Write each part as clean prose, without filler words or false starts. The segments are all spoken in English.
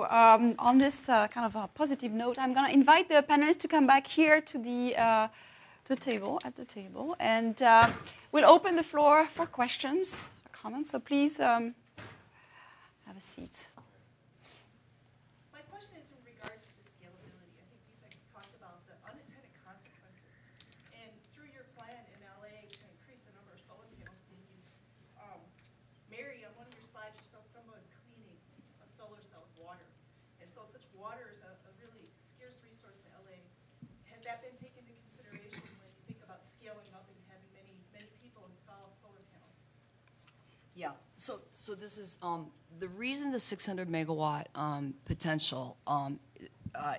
So on this kind of a positive note, I'm going to invite the panelists to come back here to the table, and we'll open the floor for questions, comments. So please have a seat. My question is in regards to scalability. I think Deepak talked about the unintended consequences. And through your plan in LA to increase the number of solar panels being used, Mary, on one of your slides, you saw someone cleaning a solar cell with water. And so such water is a really scarce resource in LA. Has that been taken into consideration when you think about scaling up and having many people install solar panels? Yeah, so this is the reason the 600 megawatt potential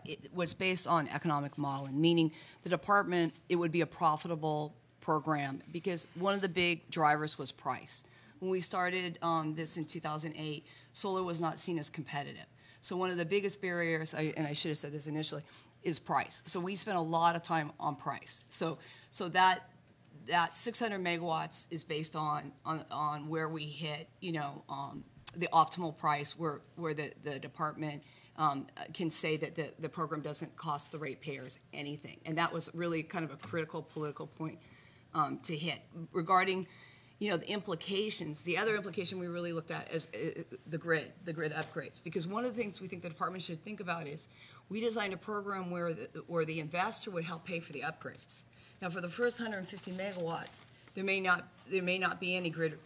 it was based on economic modeling, meaning the department, it would be a profitable program because one of the big drivers was price. When we started this in 2008, solar was not seen as competitive. So one of the biggest barriers, and I should have said this initially, is price. So we spent a lot of time on price. So that 600 megawatts is based on where we hit, the optimal price where the department can say that the program doesn't cost the ratepayers anything. And that was really kind of a critical political point to hit. Regarding, the implications, the other implication we really looked at is the grid upgrades. Because one of the things we think the department should think about is we designed a program where the investor would help pay for the upgrades. Now, for the first 150 megawatts, there may not be any grid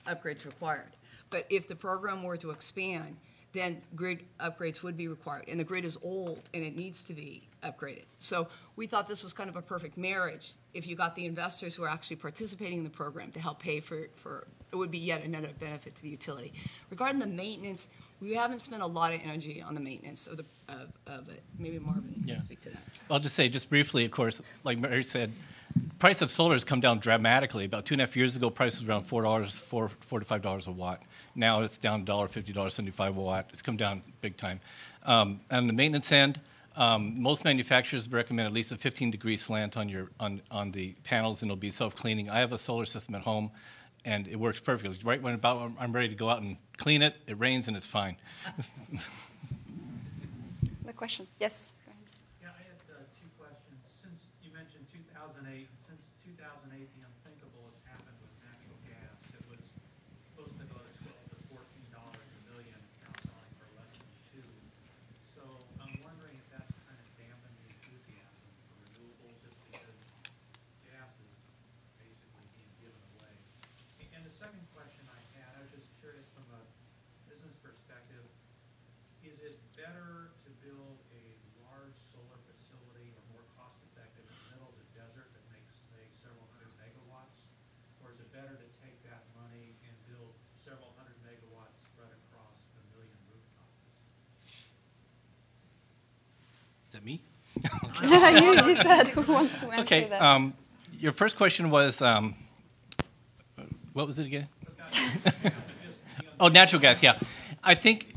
upgrades required. But if the program were to expand, then grid upgrades would be required. And the grid is old, and it needs to be upgraded. So we thought this was kind of a perfect marriage. If you got the investors who are actually participating in the program to help pay for it would be yet another benefit to the utility. Regarding the maintenance, we haven't spent a lot of energy on the maintenance of it. Maybe Marvin can speak to that. I'll just say, just briefly, of course, like Mary said, price of solar has come down dramatically. About 2.5 years ago, price was around $4 to $5 a watt. Now it's down $1.50, $1.75 a watt. It's come down big time. On the maintenance end, most manufacturers recommend at least a 15-degree slant on the panels, and it'll be self-cleaning. I have a solar system at home, and it works perfectly. Right when I'm ready to go out and clean it, it rains and it's fine. The question, yes. Yeah, I had two questions. Since you mentioned 2008, since 2008, the unthinkable has happened with natural gas. It was supposed to go to $12 to $14 a million. It's now selling for less than $2. So I'm wondering if that's kind of dampened the enthusiasm for renewables, just because gas is basically being given away. And the second question I had, I was just curious from a business perspective, is it better to build a large solar facility or more cost-effective in the middle of the desert that makes, say, several hundred megawatts? Or is it better to take that money and build several hundred megawatts spread across a million rooftops? Is that me? You decide who wants to answer that. Your first question was, what was it again? Oh, natural gas, yeah. I think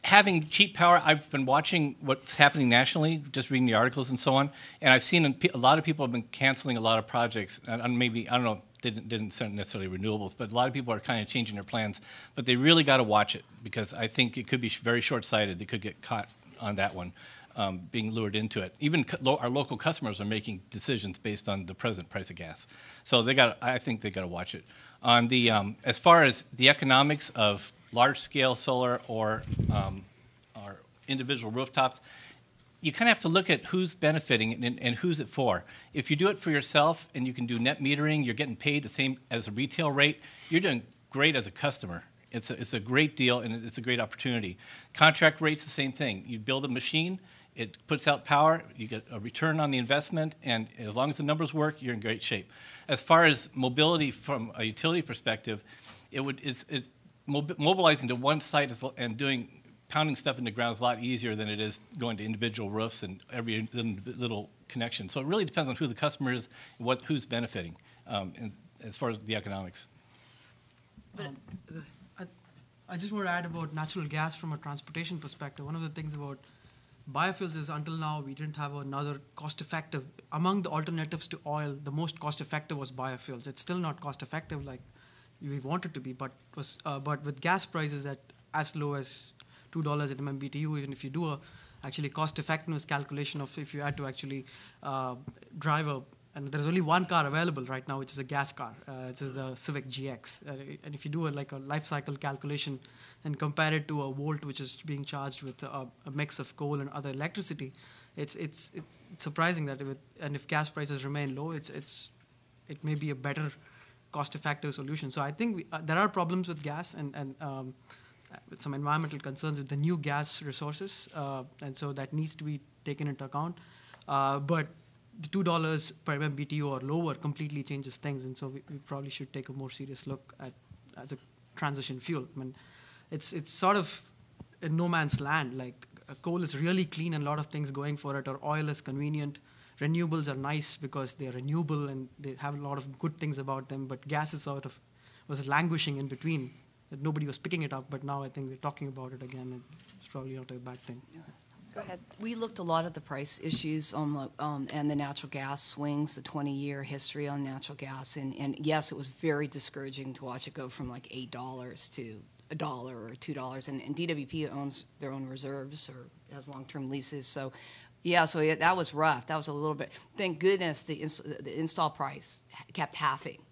having cheap power, I've been watching what's happening nationally, just reading the articles and so on, and I've seen a lot of people have been canceling a lot of projects, and maybe, I don't know, didn't necessarily renewables, but a lot of people are kind of changing their plans. But they really got to watch it, because I think it could be very short-sighted. They could get caught on that one, being lured into it. Even our local customers are making decisions based on the present price of gas. So I think they got to watch it. On the as far as the economics of large-scale solar or individual rooftops, you kind of have to look at who's benefiting and who's it for. If you do it for yourself and you can do net metering, you're getting paid the same as a retail rate, you're doing great as a customer. It's a great deal, and it's a great opportunity. Contract rate's the same thing. You build a machine, it puts out power, you get a return on the investment, and as long as the numbers work, you're in great shape. As far as mobility from a utility perspective, mobilizing to one site and pounding stuff in the ground is a lot easier than it is going to individual roofs and every little connection. So it really depends on who the customer is and who's benefiting as far as the economics. I just want to add about natural gas from a transportation perspective. One of the things about biofuels is until now we didn't have another cost-effective. Among the alternatives to oil, the most cost-effective was biofuels. It's still not cost-effective like we want it to be, but with gas prices at as low as $2 at MMBTU, even if you do a actually cost effectiveness calculation of if you had to actually drive and there's only one car available right now, which is a gas car, which is the Civic GX. And if you do a life cycle calculation and compare it to a Volt, which is being charged with a mix of coal and other electricity, it's surprising that if gas prices remain low, it may be a better cost-effective solution. So I think there are problems with gas and with some environmental concerns with the new gas resources, and so that needs to be taken into account. But the $2 per MMBTU or lower completely changes things, and so we probably should take a more serious look at as a transition fuel. I mean, it's sort of in no man's land. Like coal is really clean and a lot of things going for it, or oil is convenient. Renewables are nice because they're renewable and they have a lot of good things about them, but gas is sort of was languishing in between. That nobody was picking it up, but now I think we're talking about it again, and it's probably not a bad thing. Yeah. Go ahead. We looked a lot at the price issues and the natural gas swings, the 20-year history on natural gas, and yes, it was very discouraging to watch it go from like $8 to $1 or $2, and DWP owns their own reserves or has long-term leases, so that was rough. That was a little bit. Thank goodness the install price kept halving,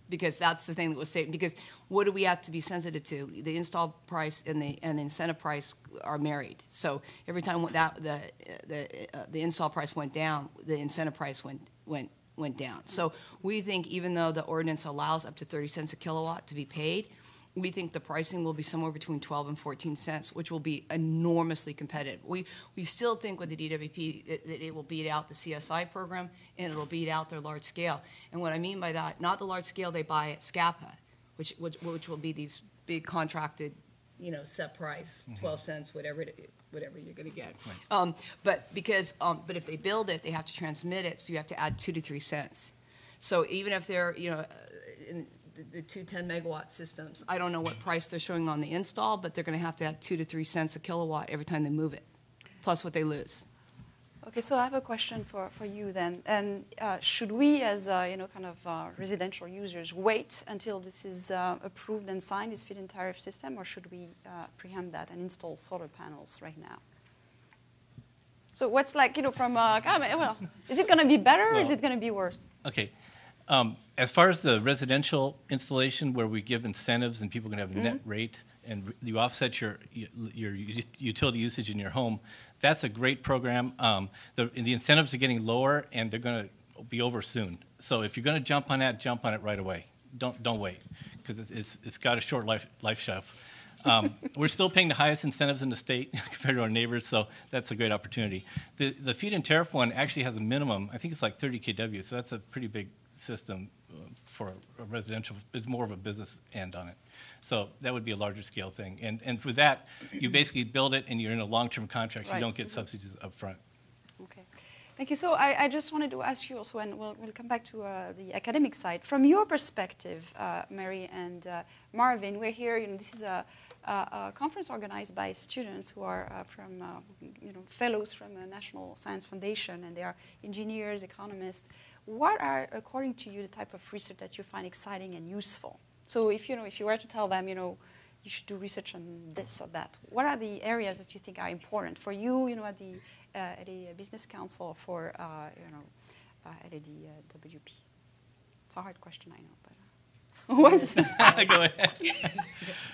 because that's the thing that was saved. Because what do we have to be sensitive to? The install price and the incentive price are married. So every time the install price went down, the incentive price went down. So we think even though the ordinance allows up to 30 cents a kilowatt to be paid, we think the pricing will be somewhere between 12 and 14 cents, which will be enormously competitive. We still think with the DWP that it will beat out the CSI program and it'll beat out their large scale. And what I mean by that, not the large scale they buy at SCAPA, which will be these big contracted, set price, 12 cents, whatever you're going to get. Right. But if they build it, they have to transmit it, so you have to add 2 to 3 cents. So even if they're in the two 10-megawatt systems, I don't know what price they're showing on the install, but they're going to have to add 2 to 3 cents a kilowatt every time they move it, plus what they lose. Okay, so I have a question for you then. And should we, as residential users, wait until this is approved and signed, this feed-in tariff system, or should we preempt that and install solar panels right now? So what's is it going to be better or is it going to be worse? Okay. As far as the residential installation where we give incentives and people can have a net rate and you offset your utility usage in your home, that's a great program. The incentives are getting lower and they're going to be over soon. So if you're going to jump on that, jump on it right away. Don't wait, because it's got a short life shelf. We're still paying the highest incentives in the state compared to our neighbors, so that's a great opportunity. The feed-in tariff one actually has a minimum. I think it's like 30 kW, so that's a pretty big system for a residential. It's more of a business end on it. So that would be a larger scale thing. And for that, you basically build it and you're in a long-term contract. So you don't get subsidies up front. Okay. Thank you. So I just wanted to ask you also, and we'll come back to the academic side. From your perspective, Mary and Marvin, we're here, this is a conference organized by students who are from, fellows from the National Science Foundation, and they are engineers, economists. What are, according to you, the type of research that you find exciting and useful? So if you were to tell them, you should do research on this or that, what are the areas that you think are important for you, at a business council, for, at a WP? It's a hard question, I know, but what's Go ahead.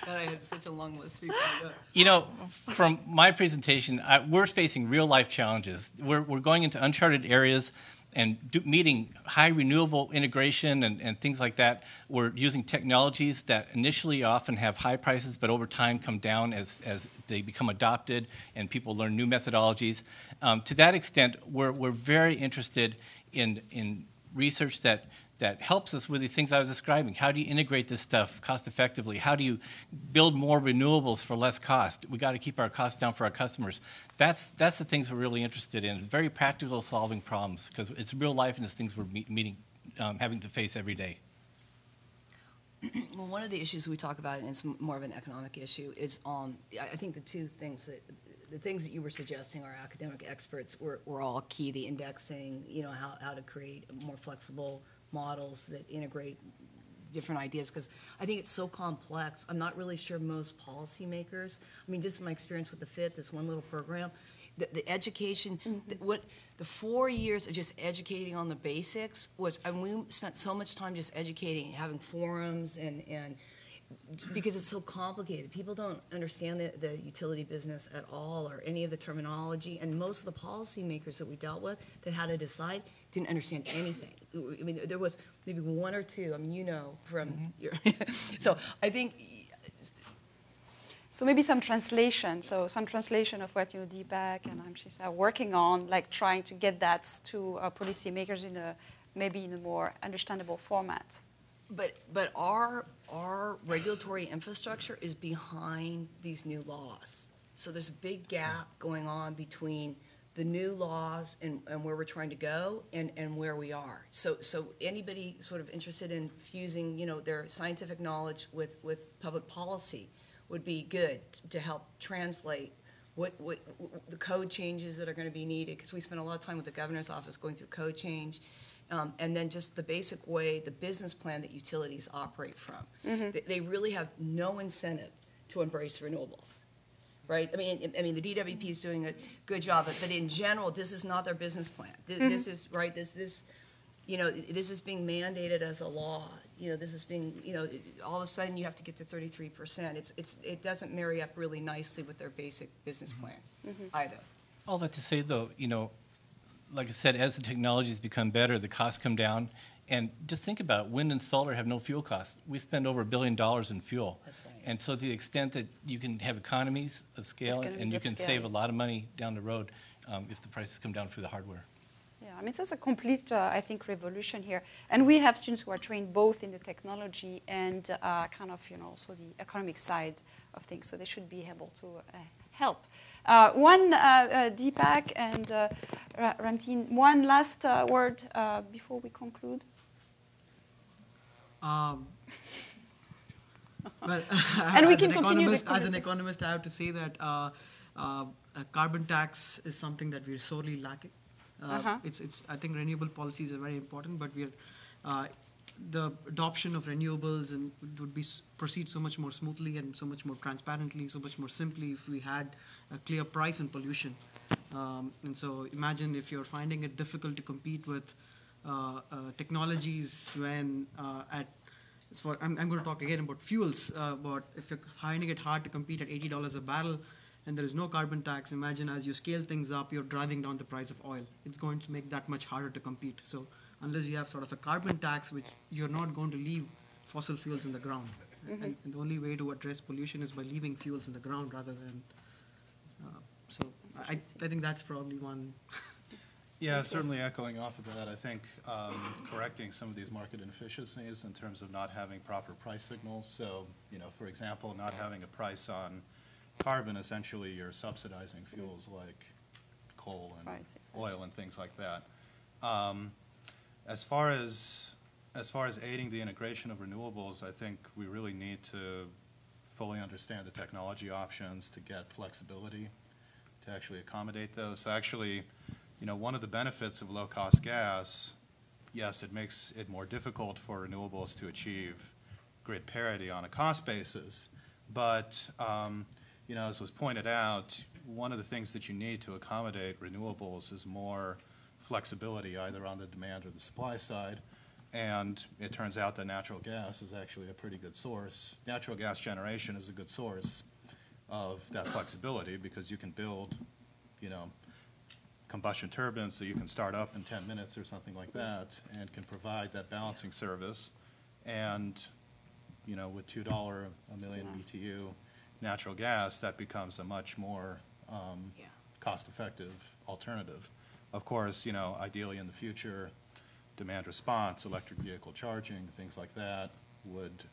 I had such a long list before. From my presentation, we're facing real-life challenges. We're going into uncharted areas and meeting high renewable integration and things like that. We're using technologies that initially often have high prices, but over time come down as they become adopted and people learn new methodologies. To that extent, we're very interested in research that helps us with the things I was describing. How do you integrate this stuff cost effectively? How do you build more renewables for less cost? We got to keep our costs down for our customers. That's the things we're really interested in. It's very practical solving problems because it's real life and it's things we're having to face every day. Well, one of the issues we talk about, and it's more of an economic issue, is I think the things that you were suggesting, our academic experts were all key. The indexing, how to create more flexible models that integrate different ideas, because I think it's so complex. I'm not really sure most policymakers, I mean, just my experience with the FIT, this one little program, the education, the 4 years of just educating on the basics was, and we spent so much time just educating, having forums, and because it's so complicated. People don't understand the utility business at all, or any of the terminology, and most of the policymakers that we dealt with that had to decide didn't understand anything. I mean, there was maybe one or two, I mean, you know, from your, so I think. So maybe some translation, of what Deepak and Amshis are working on, like trying to get that to policymakers maybe in a more understandable format. But our regulatory infrastructure is behind these new laws. So there's a big gap going on between the new laws and where we're trying to go and where we are. So anybody sort of interested in fusing, their scientific knowledge with public policy would be good to help translate what the code changes that are going to be needed, because we spent a lot of time with the governor's office going through code change, and then just the basic way, the business plan that utilities operate from. They really have no incentive to embrace renewables, right? I mean, the DWP is doing a good job, but in general, this is not their business plan. This is right. This is being mandated as a law. This is being, all of a sudden you have to get to 33%. It doesn't marry up really nicely with their basic business plan either. All that to say, though, like I said, as the technologies become better, the costs come down. And just think about it, wind and solar have no fuel costs. We spend over $1 billion in fuel. That's right. And so to the extent that you can have economies of scale and you can save a lot of money down the road if the prices come down for the hardware. Yeah, I mean, it's a complete, I think, revolution here. And we have students who are trained both in the technology and kind of, also the economic side of things. So they should be able to help. Deepak and Ramteen, one last word before we conclude. Well, and we can continue as an economist, I have to say that a carbon tax is something that we're sorely lacking. I think renewable policies are very important, but the adoption of renewables would proceed so much more smoothly and so much more transparently, so much more simply if we had a clear price on pollution. And so imagine if you're finding it difficult to compete with technologies when I'm going to talk again about fuels, but if you're finding it hard to compete at $80 a barrel, and there is no carbon tax, imagine as you scale things up, you're driving down the price of oil. It's going to make that much harder to compete. So unless you have sort of a carbon tax, which you're not going to leave fossil fuels in the ground. And the only way to address pollution is by leaving fuels in the ground rather than... I think that's probably one... Yeah, certainly echoing off of that, I think correcting some of these market inefficiencies in terms of not having proper price signals. So, for example, not having a price on carbon, essentially you're subsidizing fuels like coal and oil and things like that. As far as aiding the integration of renewables, I think we really need to fully understand the technology options to get flexibility to actually accommodate those. So actually, one of the benefits of low-cost gas, yes, it makes it more difficult for renewables to achieve grid parity on a cost basis, but as was pointed out, one of the things that you need to accommodate renewables is more flexibility, either on the demand or the supply side. And it turns out that natural gas is actually a pretty good source. Natural gas generation is a good source of that flexibility because you can build, combustion turbines that you can start up in 10 minutes or something like that and can provide that balancing service. And, with $2 a million BTU natural gas, that becomes a much more cost-effective alternative. Of course, ideally in the future, demand response, electric vehicle charging, things like that would,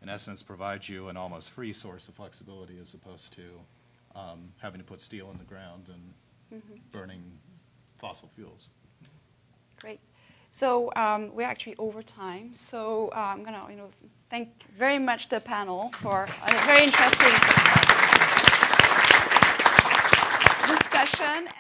in essence, provide you an almost free source of flexibility as opposed to having to put steel in the ground and burning fossil fuels. Great. So we're actually over time. So I'm going to thank very much the panel for a very interesting